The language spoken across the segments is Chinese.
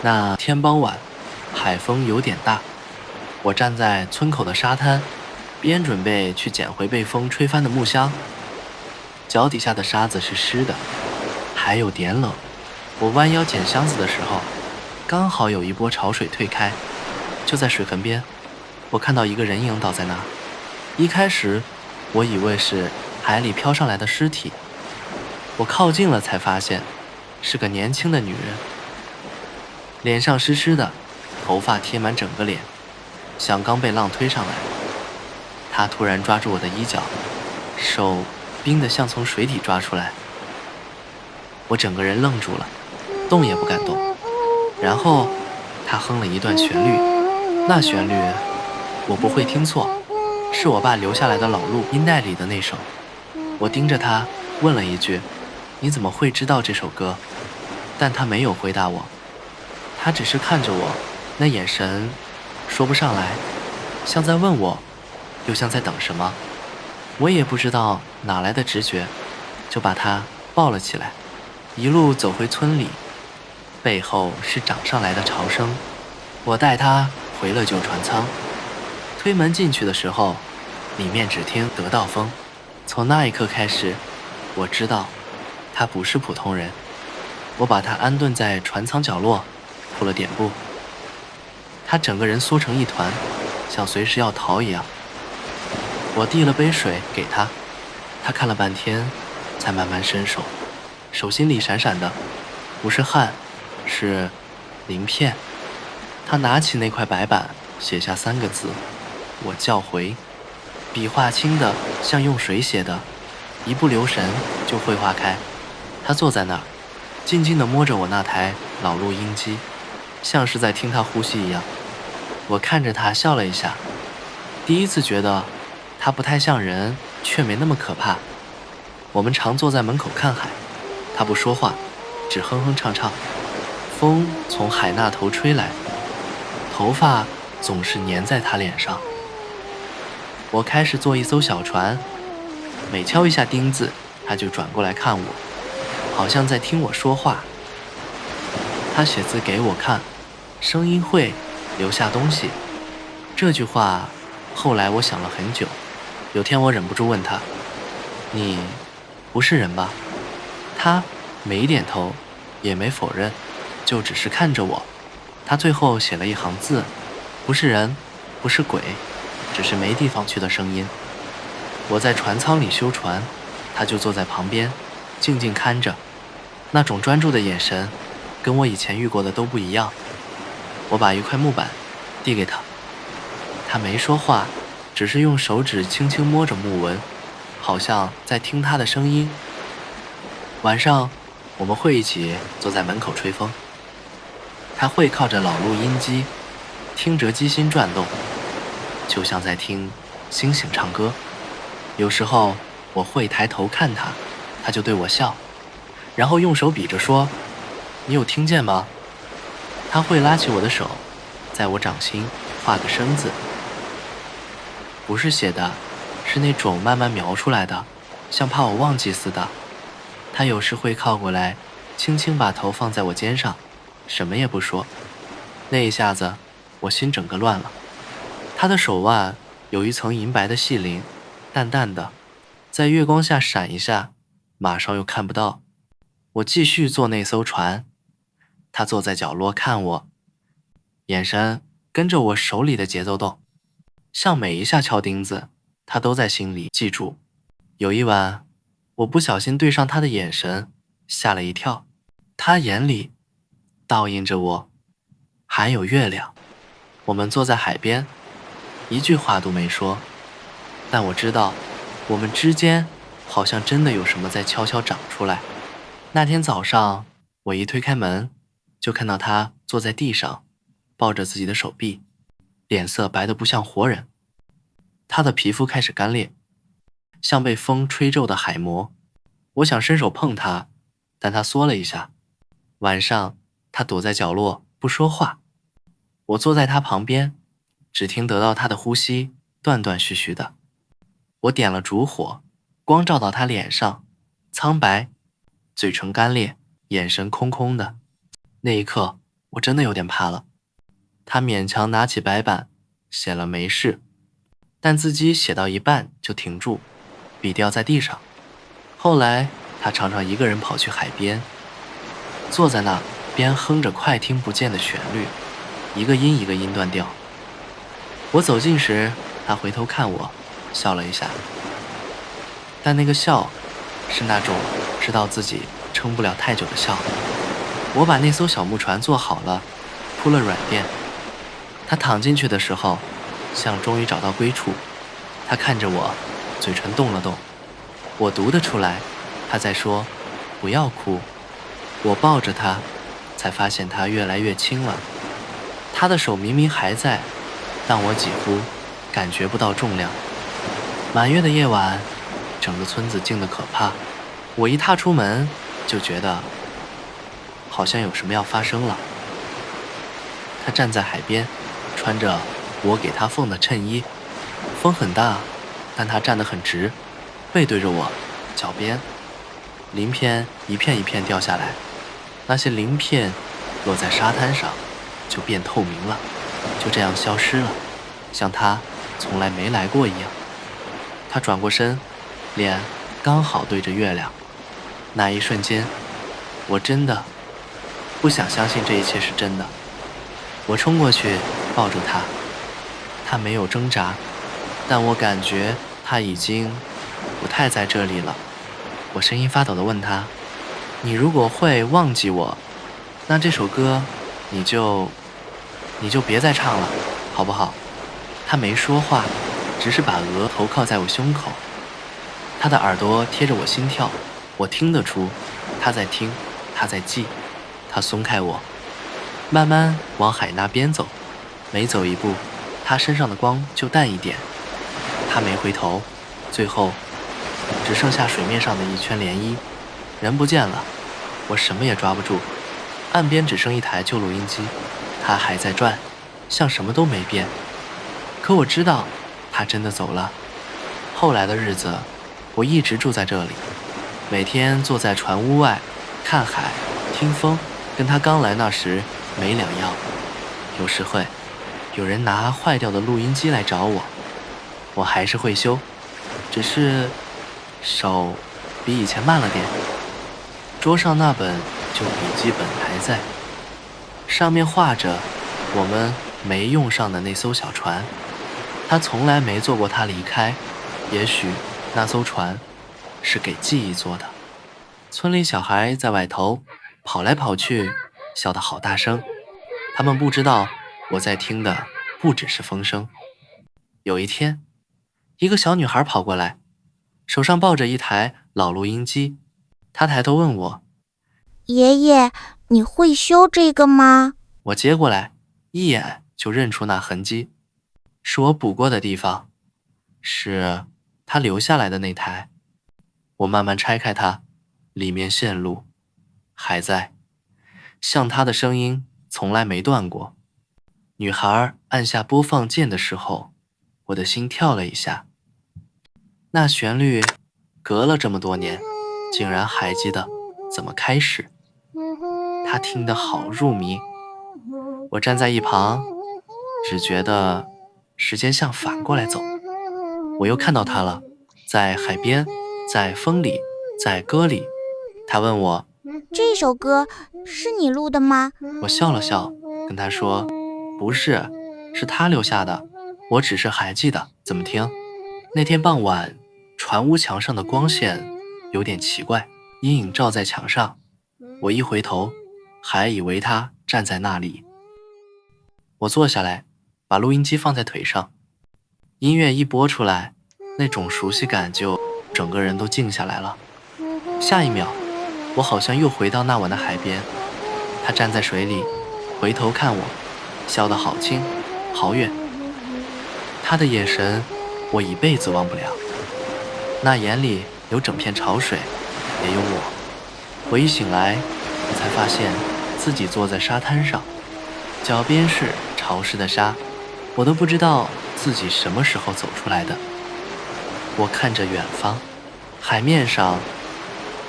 那天傍晚，海风有点大，我站在村口的沙滩，边准备去捡回被风吹翻的木箱，脚底下的沙子是湿的，还有点冷。我弯腰捡箱子的时候，刚好有一波潮水退开，就在水痕边，我看到一个人影倒在那儿。一开始我以为是海里飘上来的尸体，我靠近了才发现是个年轻的女人，脸上湿湿的，头发贴满整个脸，像刚被浪推上来。她突然抓住我的衣角，手冰得像从水底抓出来。我整个人愣住了，动也不敢动。然后她哼了一段旋律，那旋律我不会听错，是我爸留下来的老录音带里的那首。我盯着她问了一句：你怎么会知道这首歌？但她没有回答我，她只是看着我，那眼神说不上来，像在问我，又像在等什么。我也不知道哪来的直觉，就把她抱了起来，一路走回村里，背后是涨上来的潮声。我带她回了旧船舱，推门进去的时候，里面只听得到风。从那一刻开始，我知道她不是普通人。我把她安顿在船舱角落，铺了点布。她整个人缩成一团，像随时要逃一样。我递了杯水给她，她看了半天，才慢慢伸手，手心里闪闪的，不是汗，是鳞片。她拿起那块白板，写下3个字：我叫回。笔画轻的像用水写的，一不留神就绘画开。她坐在那儿，静静地摸着我那台老录音机，像是在听她呼吸一样。我看着她笑了一下，第一次觉得她不太像人，却没那么可怕。我们常坐在门口看海，她不说话，只哼哼唱唱。风从海那头吹来，头发总是粘在她脸上。我开始坐一艘小船，每敲一下钉子，她就转过来看我，好像在听我说话。她写字给我看，声音会留下东西。这句话后来我想了很久。有天我忍不住问她：你不是人吧？她没点头，也没否认，就只是看着我。她最后写了一行字：不是人，不是鬼，只是没地方去的声音。我在船舱里修船，她就坐在旁边，静静看着，那种专注的眼神，跟我以前遇过的都不一样。我把一块木板递给她，她没说话，只是用手指轻轻摸着木纹，好像在听她的声音。晚上我们会一起坐在门口吹风，她会靠着老录音机，听着机芯转动，就像在听星星唱歌。有时候我会抬头看她，她就对我笑，然后用手比着说：你有听见吗？她会拉起我的手，在我掌心画个生字，不是写的，是那种慢慢描出来的，像怕我忘记似的。她有时会靠过来，轻轻把头放在我肩上，什么也不说。那一下子我心整个乱了。她的手腕有一层银白的细鳞，淡淡的，在月光下闪一下，马上又看不到。我继续坐那艘船，他坐在角落看我，眼神跟着我手里的节奏动，像每一下敲钉子，他都在心里记住。有一晚，我不小心对上他的眼神，吓了一跳。他眼里倒映着我，还有月亮。我们坐在海边，一句话都没说，但我知道我们之间好像真的有什么在悄悄长出来。那天早上，我一推开门，就看到他坐在地上，抱着自己的手臂，脸色白得不像活人。他的皮肤开始干裂，像被风吹皱的海螺。我想伸手碰他，但他缩了一下。晚上，他躲在角落不说话。我坐在他旁边，只听得到他的呼吸断断续续的。我点了烛火，光照到他脸上，苍白，嘴唇干裂，眼神空空的。那一刻，我真的有点怕了。他勉强拿起白板，写了没事，但字迹写到一半就停住，笔掉在地上。后来，他常常一个人跑去海边，坐在那边哼着快听不见的旋律，一个音一个音断掉。我走近时，他回头看我，笑了一下，但那个笑是那种知道自己撑不了太久的笑。我把那艘小木船做好了，铺了软垫。他躺进去的时候，像终于找到归处。他看着我，嘴唇动了动，我读得出来，他在说不要哭。我抱着他，才发现他越来越轻了。他的手明明还在，但我几乎感觉不到重量。满月的夜晚，整个村子静得可怕。我一踏出门，就觉得好像有什么要发生了。他站在海边，穿着我给他缝的衬衣，风很大，但他站得很直，背对着我，脚边鳞片一片一片掉下来，那些鳞片落在沙滩上，就变透明了，就这样消失了，像他从来没来过一样。他转过身，脸刚好对着月亮。那一瞬间，我真的不想相信这一切是真的。我冲过去抱住他，他没有挣扎，但我感觉他已经不太在这里了。我声音发抖地问他：你如果会忘记我，那这首歌你就别再唱了，好不好？他没说话，只是把额头靠在我胸口，他的耳朵贴着我心跳，我听得出他在听，他在记。他松开我，慢慢往海那边走，每走一步，他身上的光就淡一点。他没回头，最后只剩下水面上的一圈涟漪，人不见了，我什么也抓不住。岸边只剩一台旧录音机，它还在转，像什么都没变。可我知道，他真的走了。后来的日子，我一直住在这里，每天坐在船屋外看海听风，跟他刚来那时没两样。有时会有人拿坏掉的录音机来找我，我还是会修，只是手比以前慢了点。桌上那本旧笔记本还在，上面画着我们没用上的那艘小船。他从来没做过它离开，也许那艘船是给记忆做的。村里小孩在外头跑来跑去，笑得好大声。他们不知道我在听的不只是风声。有一天，一个小女孩跑过来，手上抱着一台老录音机。她抬头问我：爷爷，你会修这个吗？我接过来，一眼就认出那痕迹，是我补过的地方，是她留下来的那台。我慢慢拆开它，里面线路还在，像她的声音从来没断过。女孩按下播放键的时候，我的心跳了一下。那旋律隔了这么多年，竟然还记得怎么开始。她听得好入迷。我站在一旁，只觉得时间像反过来走。我又看到她了，在海边在风里，在歌里。他问我，这首歌是你录的吗？我笑了笑，跟他说，不是，是他留下的，我只是还记得。怎么听？那天傍晚，船屋墙上的光线有点奇怪，阴影照在墙上，我一回头，还以为他站在那里。我坐下来，把录音机放在腿上，音乐一播出来，那种熟悉感就整个人都静下来了。下一秒，我好像又回到那晚的海边，他站在水里，回头看我，笑得好轻，好远。他的眼神，我一辈子忘不了。那眼里有整片潮水，也有我。我一醒来，我才发现自己坐在沙滩上，脚边是潮湿的沙，我都不知道自己什么时候走出来的。我看着远方，海面上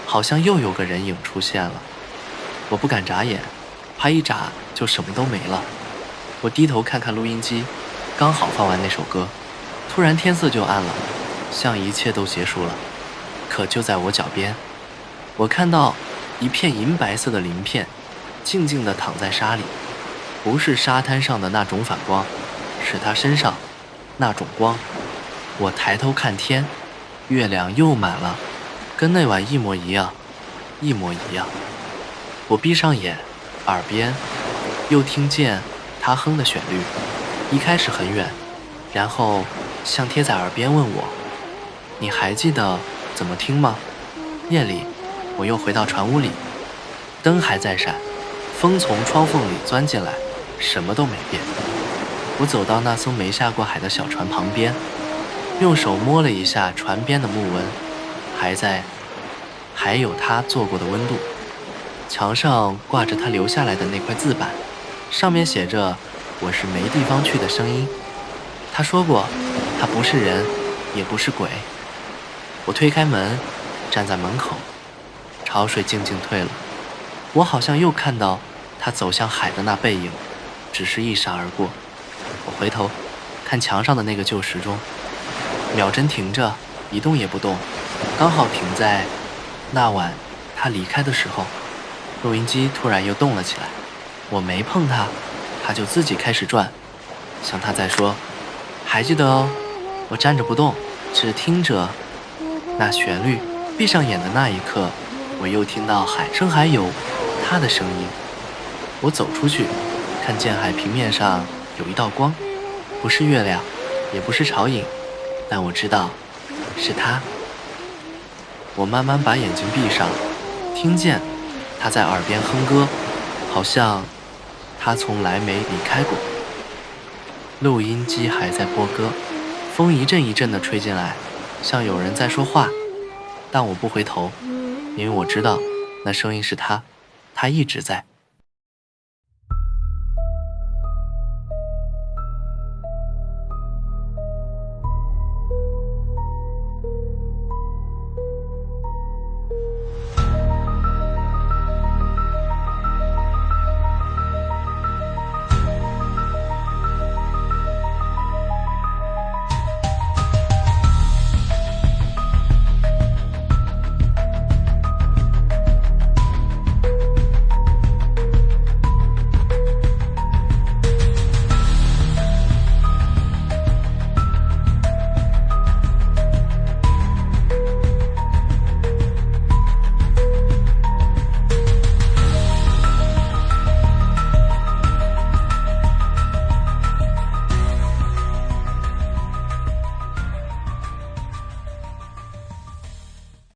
好像又有个人影出现了。我不敢眨眼，怕一眨就什么都没了。我低头看看录音机，刚好放完那首歌，突然天色就暗了，像一切都结束了。可就在我脚边，我看到一片银白色的鳞片静静地躺在沙里，不是沙滩上的那种反光，是他身上那种光。我抬头看天，月亮又满了，跟那晚一模一样，一模一样。我闭上眼，耳边又听见他哼的旋律，一开始很远，然后像贴在耳边问我，你还记得怎么听吗？夜里我又回到船屋里，灯还在闪，风从窗缝里钻进来，什么都没变。我走到那艘没下过海的小船旁边，用手摸了一下船边的木纹，还有他做过的温度。墙上挂着他留下来的那块字板，上面写着我是没地方去的声音。他说过，他不是人，也不是鬼。我推开门，站在门口，潮水静静退了，我好像又看到他走向海的那背影，只是一闪而过。我回头看墙上的那个旧时钟，秒针停着，一动也不动，刚好停在那晚他离开的时候。录音机突然又动了起来，我没碰它，它就自己开始转，像他在说，还记得哦。我站着不动，只听着那旋律。闭上眼的那一刻，我又听到海声还有他的声音。我走出去，看见海平面上有一道光，不是月亮，也不是潮影，但我知道是他。我慢慢把眼睛闭上，听见他在耳边哼歌，好像他从来没离开过。录音机还在播歌，风一阵一阵地吹进来，像有人在说话，但我不回头，因为我知道那声音是他，他一直在。